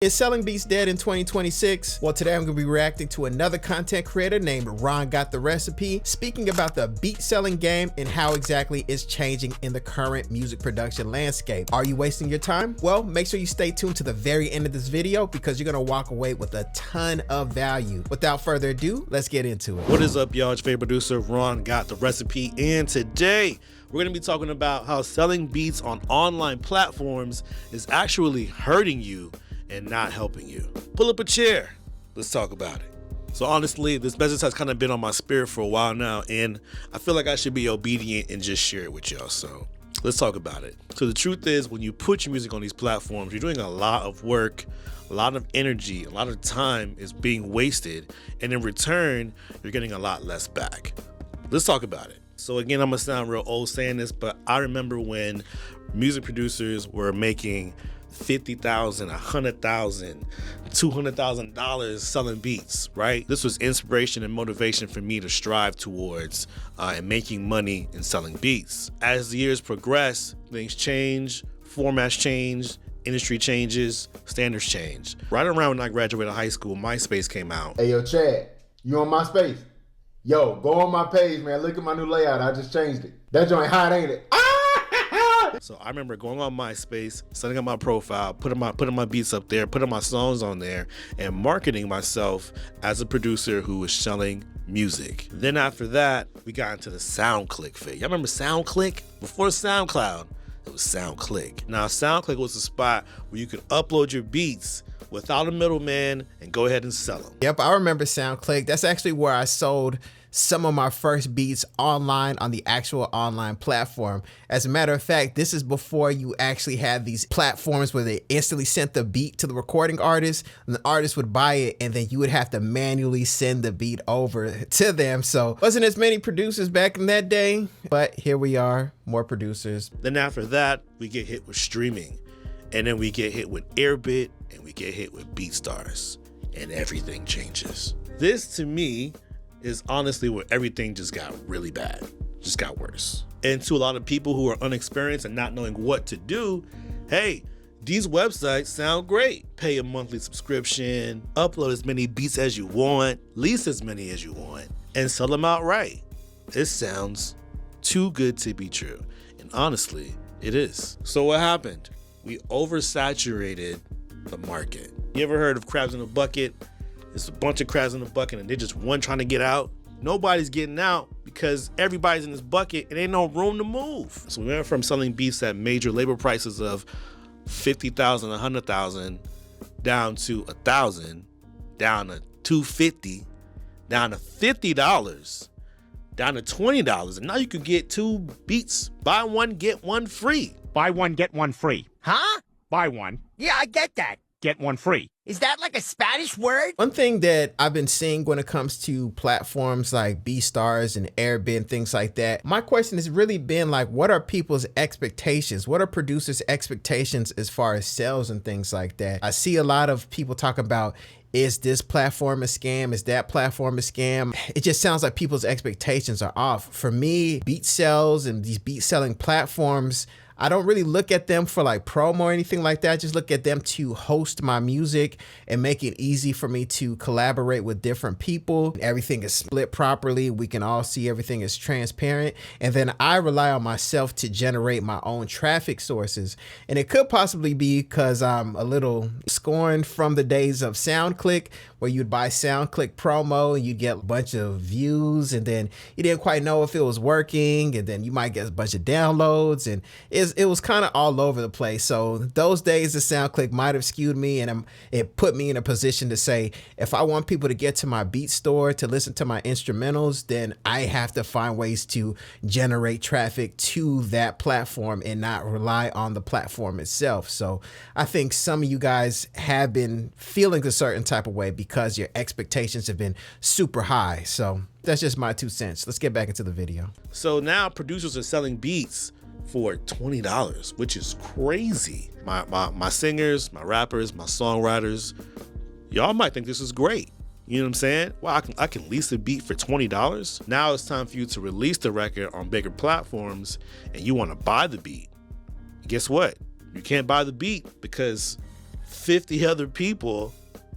Is selling beats dead in 2026? Well, today I'm going to be reacting to another content creator named Ron Got the Recipe, speaking about the beat selling game and how exactly it's changing in the current music production landscape. Are you wasting your time? Well, make sure you stay tuned to the very end of this video because you're going to walk away with a ton of value. Without further ado, let's get into it. What is up, y'all? It's your favorite producer, Ron Got the Recipe, and today we're going to be talking about how selling beats on online platforms is actually hurting you and not helping you. Pull up a chair. Let's talk about it. So honestly, this message has kind of been on my spirit for a while now, and I feel like I should be obedient and just share it with y'all. So let's talk about it. So the truth is, when you put your music on these platforms, you're doing a lot of work, a lot of energy, a lot of time is being wasted, and in return, you're getting a lot less back. Let's talk about it. So again, I'm gonna sound real old saying this, but I remember when music producers were making $50,000, $100,000, $200,000 selling beats, right? This was inspiration and motivation for me to strive towards and making money and selling beats. As the years progress, things change, formats change, industry changes, standards change. Right around when I graduated high school, MySpace came out. Hey, yo, Chad, you on MySpace? Yo, go on my page, man. Look at my new layout. I just changed it. That joint hot, ain't it? So I remember going on MySpace, setting up my profile, putting my beats up there, putting my songs on there, and marketing myself as a producer who was selling music. Then after that, we got into the SoundClick phase. Y'all remember SoundClick? Before SoundCloud, it was SoundClick. Now SoundClick was a spot where you could upload your beats without a middleman and go ahead and sell them. Yep, I remember SoundClick. That's actually where I sold some of my first beats online on the actual online platform. As a matter of fact, this is before you actually had these platforms where they instantly sent the beat to the recording artist, and the artist would buy it, and then you would have to manually send the beat over to them. So wasn't as many producers back in that day, but here we are, more producers. Then after that, we get hit with streaming, and then we get hit with Airbit, and we get hit with BeatStars, and everything changes. This, to me, is honestly where everything just got really bad, just got worse. And to a lot of people who are unexperienced and not knowing what to do, hey, these websites sound great. Pay a monthly subscription, upload as many beats as you want, lease as many as you want, and sell them outright. This sounds too good to be true. And honestly, it is. So what happened? We oversaturated the market. You ever heard of crabs in a bucket? It's a bunch of crabs in the bucket and they're just one trying to get out. Nobody's getting out because everybody's in this bucket and ain't no room to move. So we went from selling beats at major labor prices of $50,000, $100,000 down to $1,000, down to $250, down to $50, down to $20. And now you can get two beats, buy one, get one free. Buy one, get one free. Huh? Buy one, Yeah, I get that. get one free. Is that like a Spanish word? One thing that I've been seeing when it comes to platforms like BeatStars and Airbit and things like that, my question has really been like, what are people's expectations? What are producers' expectations as far as sales and things like that? I see a lot of people talk about, is this platform a scam? Is that platform a scam? It just sounds like people's expectations are off. For me, beat sales and these beat selling platforms, I don't really look at them for like promo or anything like that. I just look at them to host my music and make it easy for me to collaborate with different people. Everything is split properly. We can all see everything is transparent. And then I rely on myself to generate my own traffic sources. And it could possibly be because I'm a little scorned from the days of SoundClick, where you'd buy SoundClick promo and you'd get a bunch of views and then you didn't quite know if it was working, and then you might get a bunch of downloads, and it was kind of all over the place. So those days of SoundClick might have skewed me, and it put me in a position to say, if I want people to get to my beat store to listen to my instrumentals, then I have to find ways to generate traffic to that platform and not rely on the platform itself. So I think some of you guys have been feeling a certain type of way because your expectations have been super high. So that's just my 2 cents. Let's get back into the video. So now producers are selling beats for $20, which is crazy. My singers, my rappers, my songwriters, y'all might think this is great. You know what I'm saying? Well, I can lease a beat for $20. Now it's time for you to release the record on bigger platforms and you want to buy the beat. Guess what? You can't buy the beat because 50 other people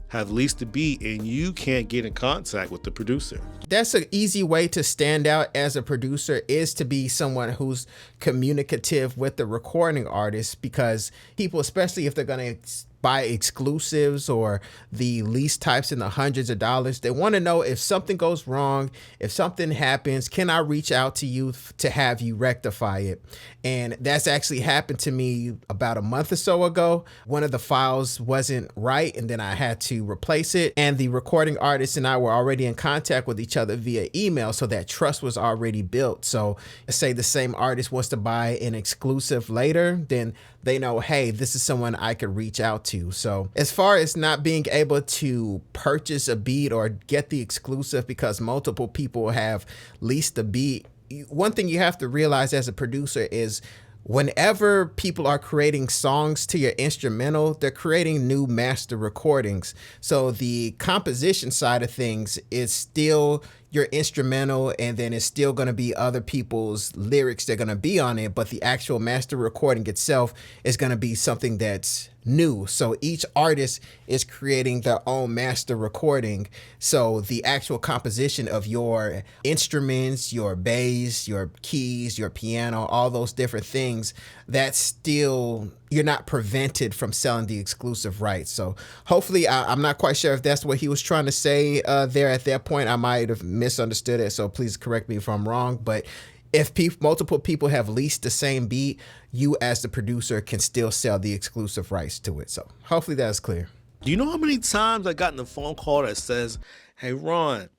have leased the beat and you can't get in contact with the producer. That's an easy way to stand out as a producer, is to be someone who's communicative with the recording artist, because people, especially if they're going to buy exclusives or the lease types in the hundreds of dollars, they want to know if something goes wrong, if something happens, can I reach out to you to have you rectify it? And that's actually happened to me about a month or so ago. One of the files wasn't right, and then I had to replace it. And the recording artist and I were already in contact with each other via email, so that trust was already built. So say the same artist wants to buy an exclusive later, then they know, hey, this is someone I could reach out to. So as far as not being able to purchase a beat or get the exclusive because multiple people have leased the beat, one thing you have to realize as a producer is whenever people are creating songs to your instrumental, they're creating new master recordings. So the composition side of things is still your instrumental, and then it's still going to be other people's lyrics that are going to be on it, but the actual master recording itself is going to be something that's new. So each artist is creating their own master recording. So the actual composition of your instruments, your bass, your keys, your piano, all those different things, that's still, you're not prevented from selling the exclusive rights. So hopefully, I'm not quite sure if that's what he was trying to say there at that point. I might have misunderstood it, so please correct me if I'm wrong. But if multiple people have leased the same beat, you as the producer can still sell the exclusive rights to it. So hopefully that's clear. Do you know how many times I got in a phone call that says, hey, Ron,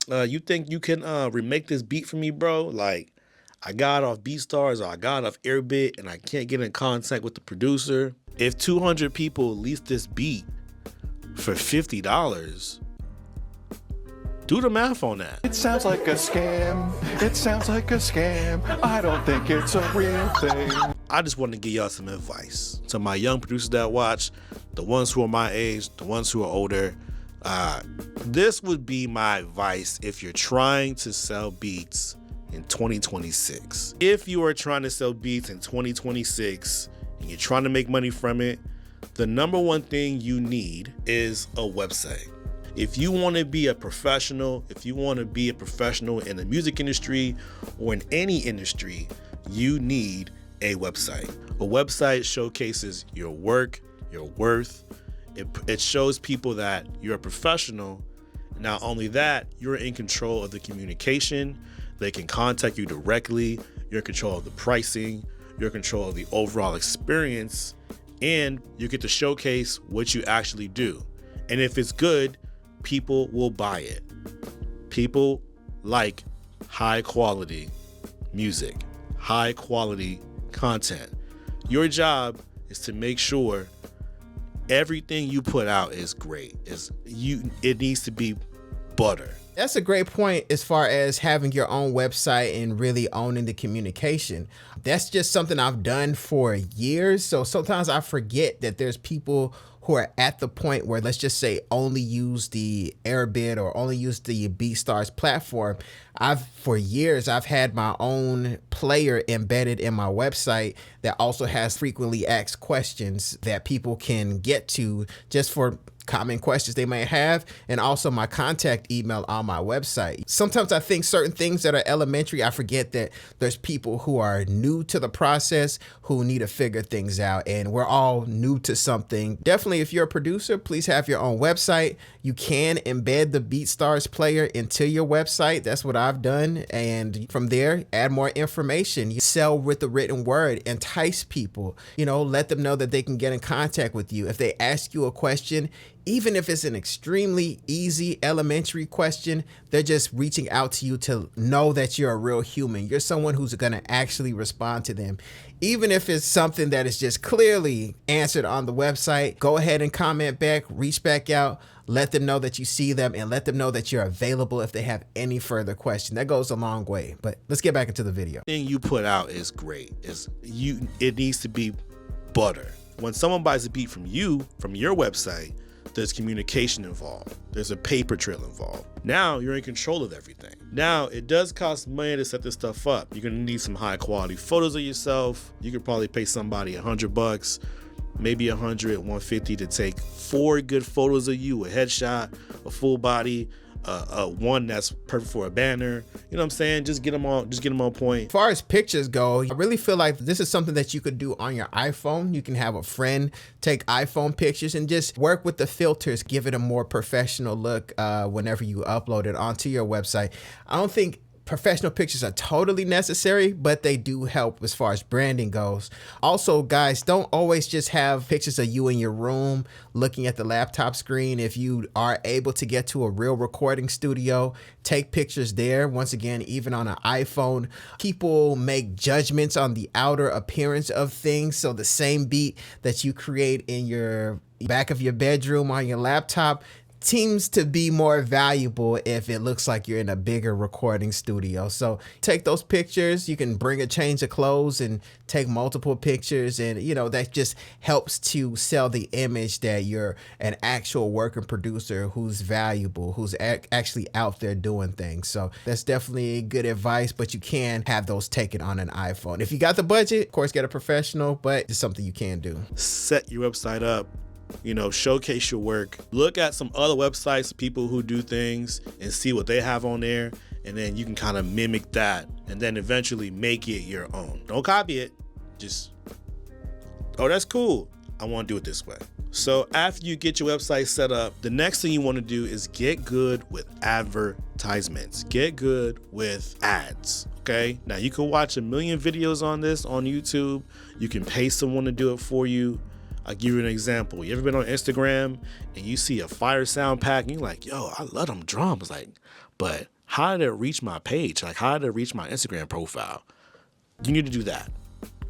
you think you can remake this beat for me, bro? Like, I got off BeatStars or I got off Airbit and I can't get in contact with the producer. If 200 people lease this beat for $50, do the math on that. It sounds like a scam. It sounds like a scam. I don't think it's a real thing. I just want to give y'all some advice to my young producers that watch, the ones who are my age, the ones who are older. This would be my advice if you're trying to sell beats in 2026. If you are trying to sell beats in 2026 and you're trying to make money from it, the number one thing you need is a website. If you want to be a professional, in the music industry or in any industry, you need a website. A website showcases your work, your worth. It shows people that you're a professional. Not only that, you're in control of the communication. They can contact you directly. You're in control of the pricing. You're in control of the overall experience. And you get to showcase what you actually do. And if it's good, people will buy it. People like high quality music, high quality content. Your job is to make sure everything you put out is great. It needs to be butter. That's a great point as far as having your own website and really owning the communication. That's just something I've done for years. So sometimes I forget that there's people who are at the point where, let's just say, only use the Airbit or only use the BeatStars platform. For years, I've had my own player embedded in my website that also has frequently asked questions that people can get to just for common questions they may have, and also my contact email on my website. Sometimes I think certain things that are elementary, I forget that there's people who are new to the process who need to figure things out, and we're all new to something. Definitely, if you're a producer, please have your own website. You can embed the BeatStars player into your website. That's what I've done, and from there, add more information. You sell with the written word, entice people, let them know that they can get in contact with you. If they ask you a question, even if it's an extremely easy elementary question, they're just reaching out to you to know that you're a real human. You're someone who's going to actually respond to them. Even if it's something that is just clearly answered on the website, go ahead and comment back, reach back out, let them know that you see them, and let them know that you're available if they have any further question. That goes a long way. But let's get back into the video. The thing you put out is great. It needs to be butter. When someone buys a beat from you, from your website, there's communication involved. There's a paper trail involved. Now you're in control of everything. Now it does cost money to set this stuff up. You're gonna need some high quality photos of yourself. You could probably pay somebody $100, maybe 100, 150 to take 4 good photos of you, a headshot, a full body, one that's perfect for a banner. You know what I'm saying? Just get them on point. As far as pictures go, I really feel like this is something that you could do on your iPhone. You can have a friend take iPhone pictures and just work with the filters, give it a more professional look whenever you upload it onto your website. I don't think professional pictures are totally necessary, but they do help as far as branding goes. Also, guys, don't always just have pictures of you in your room looking at the laptop screen. If you are able to get to a real recording studio, take pictures there. Once again, even on an iPhone, people make judgments on the outer appearance of things. So the same beat that you create in your back of your bedroom on your laptop seems to be more valuable if it looks like you're in a bigger recording studio. So take those pictures. You can bring a change of clothes and take multiple pictures, and you know that just helps to sell the image that you're an actual working producer who's valuable, who's actually out there doing things. So that's definitely good advice, but you can have those taken on an iPhone. If you got the budget, of course, get a professional, but it's something you can do. Set your website up. You know, showcase your work. Look at some other websites, people who do things, and see what they have on there, and then you can kind of mimic that and then eventually make it your own. Don't copy it. Just, oh, that's cool, I want to do it this way. So after you get your website set up, the next thing you want to do is get good with advertisements. Get good with ads. Okay, now you can watch a million videos on this on YouTube. You can pay someone to do it for you. I'll give you an example. You ever been on Instagram and you see a fire sound pack and you're like, yo, I love them drums. Like, but how did it reach my page? Like, how did it reach my Instagram profile? You need to do that.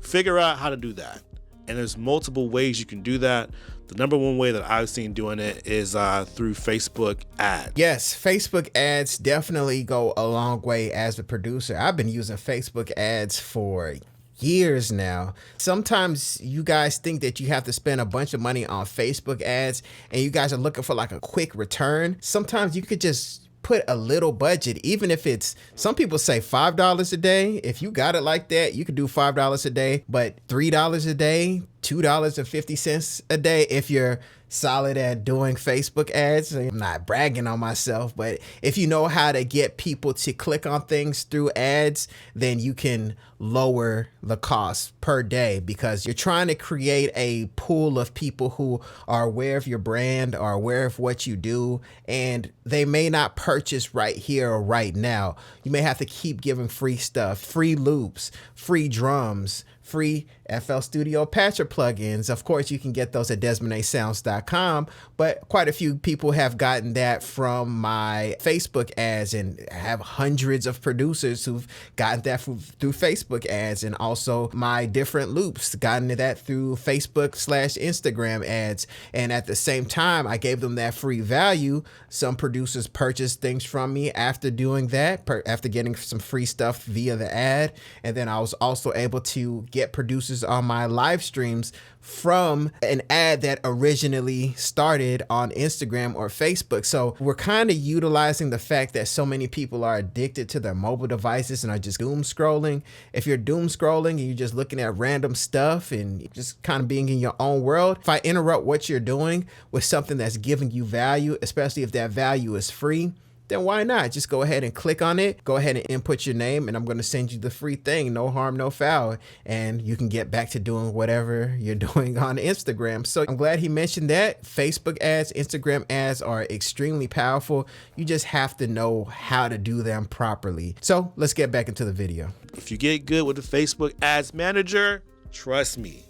Figure out how to do that. And there's multiple ways you can do that. The number one way that I've seen doing it is through Facebook ads. Yes, Facebook ads definitely go a long way as a producer. I've been using Facebook ads for years now. Sometimes you guys think that you have to spend a bunch of money on Facebook ads and you guys are looking for like a quick return. Sometimes you could just put a little budget, even if it's, some people say $5 a day. If you got it like that, you could do $5 a day, but $3 a day, $2.50 a day if you're solid at doing Facebook ads. I'm not bragging on myself, but if you know how to get people to click on things through ads, then you can lower the cost per day because you're trying to create a pool of people who are aware of your brand, are aware of what you do, and they may not purchase right here or right now. You may have to keep giving free stuff, free loops, free drums, free FL Studio patcher plugins. Of course, you can get those at DesmondASounds.com, but quite a few people have gotten that from my Facebook ads, and I have hundreds of producers who've gotten that through Facebook ads, and also my different loops, gotten that through Facebook/Instagram ads. And at the same time, I gave them that free value. Some producers purchased things from me after doing that, after getting some free stuff via the ad. And then I was also able to get producers on my live streams from an ad that originally started on Instagram or Facebook. So we're kind of utilizing the fact that so many people are addicted to their mobile devices and are just doom scrolling. If you're doom scrolling and you're just looking at random stuff and just kind of being in your own world, if I interrupt what you're doing with something that's giving you value, especially if that value is free, then why not? Just go ahead and click on it. Go ahead and input your name, and I'm going to send you the free thing. No harm, no foul. And you can get back to doing whatever you're doing on Instagram. So I'm glad he mentioned that. Facebook ads, Instagram ads are extremely powerful. You just have to know how to do them properly. So let's get back into the video. If you get good with the Facebook ads manager, trust me,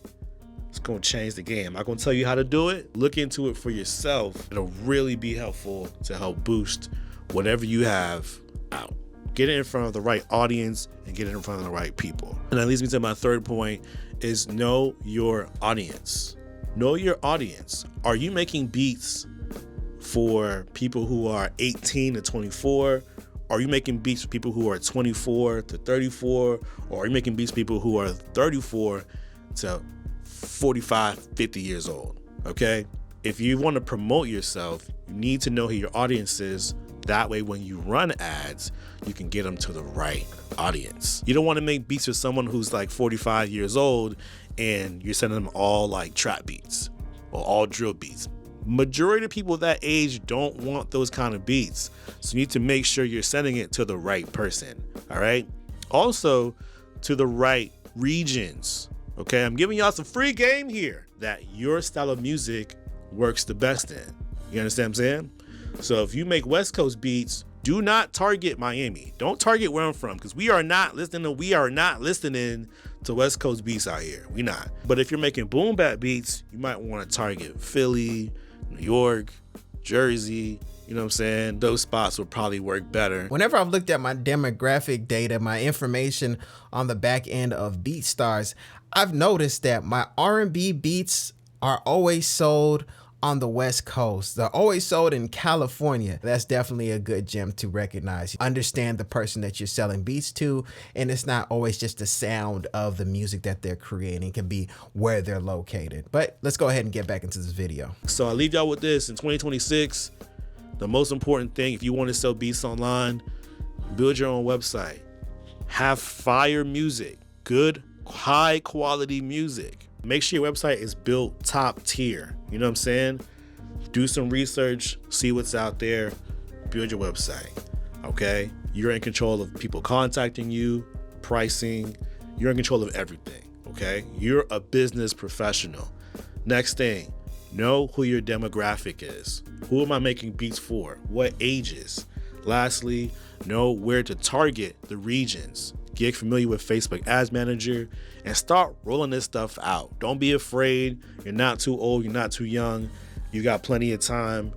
it's going to change the game. I'm not going to tell you how to do it. Look into it for yourself. It'll really be helpful to help boost whatever you have out. Get it in front of the right audience and get it in front of the right people. And that leads me to my third point is know your audience. Know your audience. Are you making beats for people who are 18 to 24? Are you making beats for people who are 24 to 34? Or are you making beats for people who are 34 to 45, 50 years old? Okay? If you want to promote yourself, you need to know who your audience is. That way, when you run ads, you can get them to the right audience. You don't want to make beats for someone who's like 45 years old and you're sending them all like trap beats or all drill beats. Majority of people that age don't want those kind of beats. So you need to make sure you're sending it to the right person. All right. Also to the right regions. Okay. I'm giving y'all some free game here that your style of music works the best in. You understand what I'm saying? So if you make West Coast beats, do not target Miami. Don't target where I'm from, because we are not listening to West Coast beats out here. We not. But if you're making boom bap beats, you might want to target Philly, New York, Jersey. You know what I'm saying? Those spots will probably work better. Whenever I've looked at my demographic data, my information on the back end of BeatStars, I've noticed that my R&B beats are always sold on the West Coast. They're always sold in California. That's definitely a good gem to recognize. Understand the person that you're selling beats to, and it's not always just the sound of the music that they're creating. It can be where they're located. But let's go ahead and get back into this video. So I'll leave y'all with this. In 2026, the most important thing, if you want to sell beats online, build your own website. Have fire music, good, high quality music. Make sure your website is built top tier. You know what I'm saying? Do some research, see what's out there, build your website. Okay? You're in control of people contacting you, pricing. You're in control of everything. Okay? You're a business professional. Next thing, know who your demographic is. Who am I making beats for? What ages? Lastly, know where to target the regions. Get familiar with Facebook Ads Manager and start rolling this stuff out. Don't be afraid. You're not too old. You're not too young. You got plenty of time.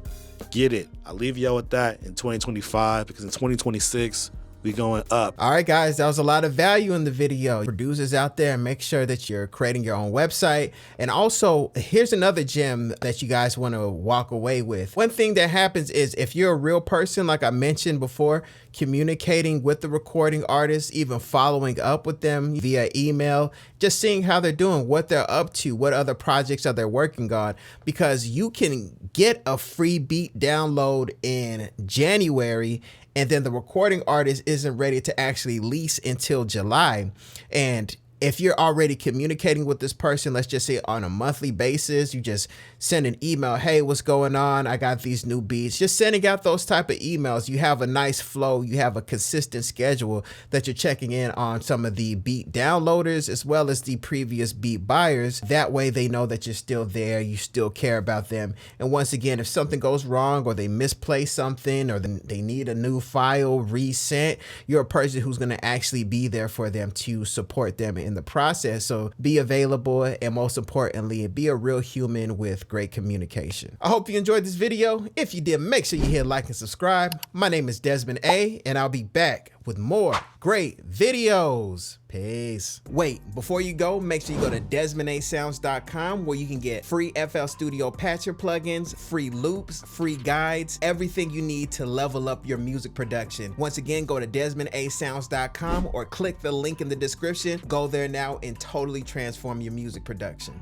Get it. I'll leave y'all with that in 2025, because in 2026, we going up. All right, guys, that was a lot of value in the video. Producers out there, make sure that you're creating your own website. And also, here's another gem that you guys want to walk away with. One thing that happens is, if you're a real person, like I mentioned before, communicating with the recording artists, even following up with them via email, just seeing how they're doing, what they're up to, what other projects are they working on, because you can get a free beat download in January, and then the recording artist isn't ready to actually lease until July. And if you're already communicating with this person, let's just say on a monthly basis, you just send an email, hey, what's going on? I got these new beats. Just sending out those type of emails. You have a nice flow. You have a consistent schedule that you're checking in on some of the beat downloaders as well as the previous beat buyers. That way they know that you're still there. You still care about them. And once again, if something goes wrong or they misplace something or they need a new file resent, you're a person who's going to actually be there for them to support them in the process. So be available, and most importantly, be a real human with great communication. I hope you enjoyed this video. If you did, make sure you hit like and subscribe. My name is Desmond A, and I'll be back with more great videos. Peace. Wait, before you go, make sure you go to DesmondASounds.com, where you can get free FL Studio patcher plugins, free loops, free guides, everything you need to level up your music production. Once again, go to DesmondASounds.com or click the link in the description. Go there now and totally transform your music production.